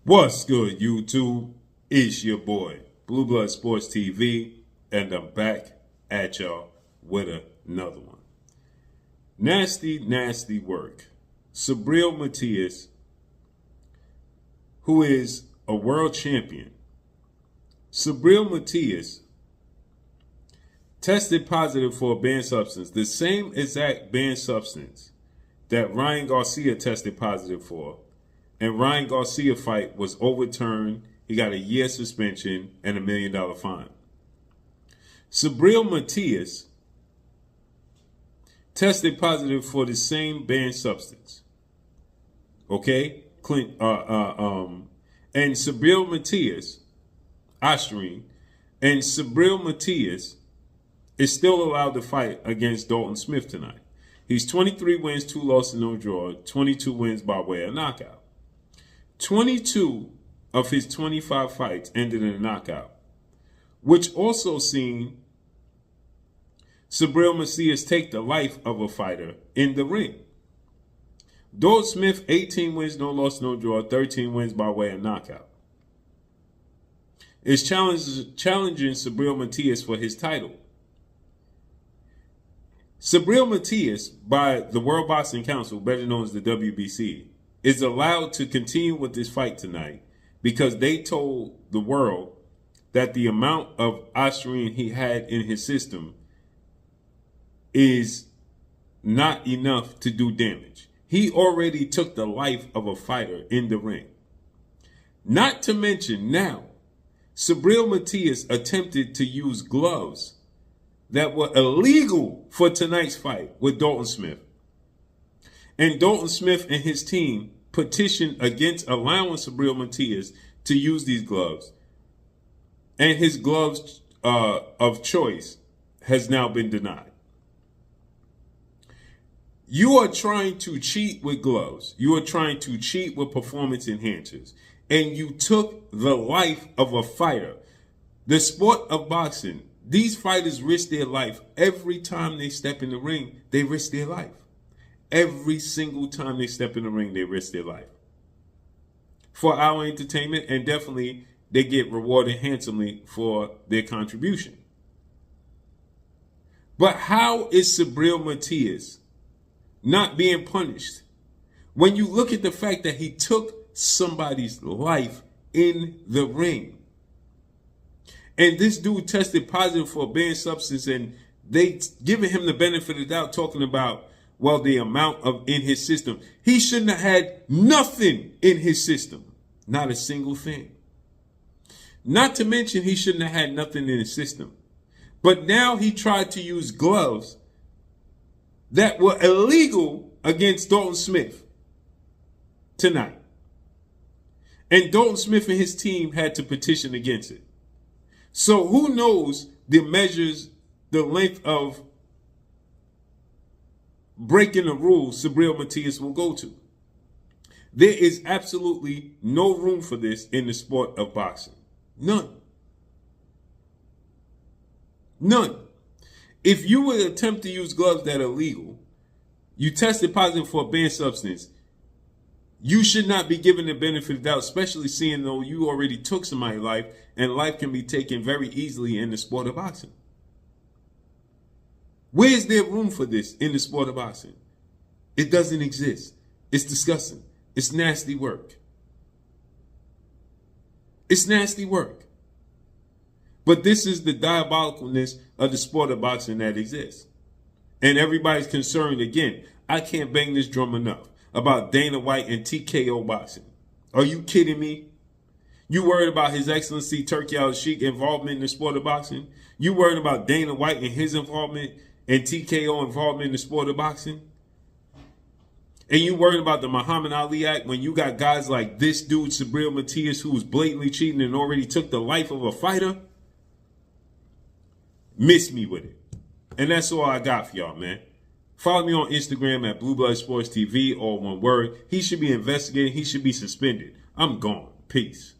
What's good, YouTube? It's your boy, Blue Blood Sports TV, and I'm back at y'all with another one. Nasty work. Subriel Matias, who is a world champion. Subriel Matias tested positive for a banned substance, the same exact banned substance that Ryan Garcia tested positive for. And Ryan Garcia fight was overturned. He got a year suspension and $1 million fine. Subriel Matias tested positive for the same banned substance. Okay? And Subriel Matias, Austrian, and Subriel Matias is still allowed to fight against Dalton Smith tonight. He's 23 wins, 2 losses, no draw, 22 wins by way of knockout. 22 of his 25 fights ended in a knockout, which also seen Subriel Matias take the life of a fighter in the ring. Dalton Smith, 18 wins, no loss, no draw, 13 wins by way of knockout, is challenging Subriel Matias for his title. Subriel Matias, by the World Boxing Council, better known as the WBC, is allowed to continue with this fight tonight because they told the world that the amount of Austrian he had in his system is not enough to do damage. He already took the life of a fighter in the ring. Not to mention now, Subriel Matias attempted to use gloves that were illegal for tonight's fight with Dalton Smith. And Dalton Smith and his team petitioned against allowing Subriel Matias to use these gloves. And his gloves of choice has now been denied. You are trying to cheat with gloves. You are trying to cheat with performance enhancers. And you took the life of a fighter. The sport of boxing, these fighters risk their life. Every time they step in the ring, they risk their life. Every single time they step in the ring, they risk their life for our entertainment, and definitely they get rewarded handsomely for their contribution. But how is Subriel Matias not being punished when you look at the fact that he took somebody's life in the ring? And this dude tested positive for a banned substance, and they giving him the benefit of the doubt, talking about, well, the amount of in his system. He shouldn't have had nothing in his system. Not a single thing. Not to mention he shouldn't have had nothing in his system. But now he tried to use gloves that were illegal against Dalton Smith tonight. And Dalton Smith and his team had to petition against it. So who knows the measures, the length of breaking the rules Subriel Matias will go to. There is absolutely no room for this in the sport of boxing. None. None. If you would attempt to use gloves that are illegal, you tested positive for a banned substance, you should not be given the benefit of the doubt, especially seeing though you already took somebody's life, and life can be taken very easily in the sport of boxing. Where is there room for this in the sport of boxing? It doesn't exist. It's disgusting. It's nasty work. It's nasty work. But this is the diabolicalness of the sport of boxing that exists. And everybody's concerned again. I can't bang this drum enough about Dana White and TKO boxing. Are you kidding me? You worried about His Excellency Turki Al-Sheikh involvement in the sport of boxing? You worried about Dana White and his involvement and TKO involvement in the sport of boxing? And you worried about the Muhammad Ali Act when you got guys like this dude, Subriel Matias, who was blatantly cheating and already took the life of a fighter? Miss me with it. And that's all I got for y'all, man. Follow me on Instagram at Blue Blood Sports TV, all one word. He should be investigated. He should be suspended. I'm gone. Peace.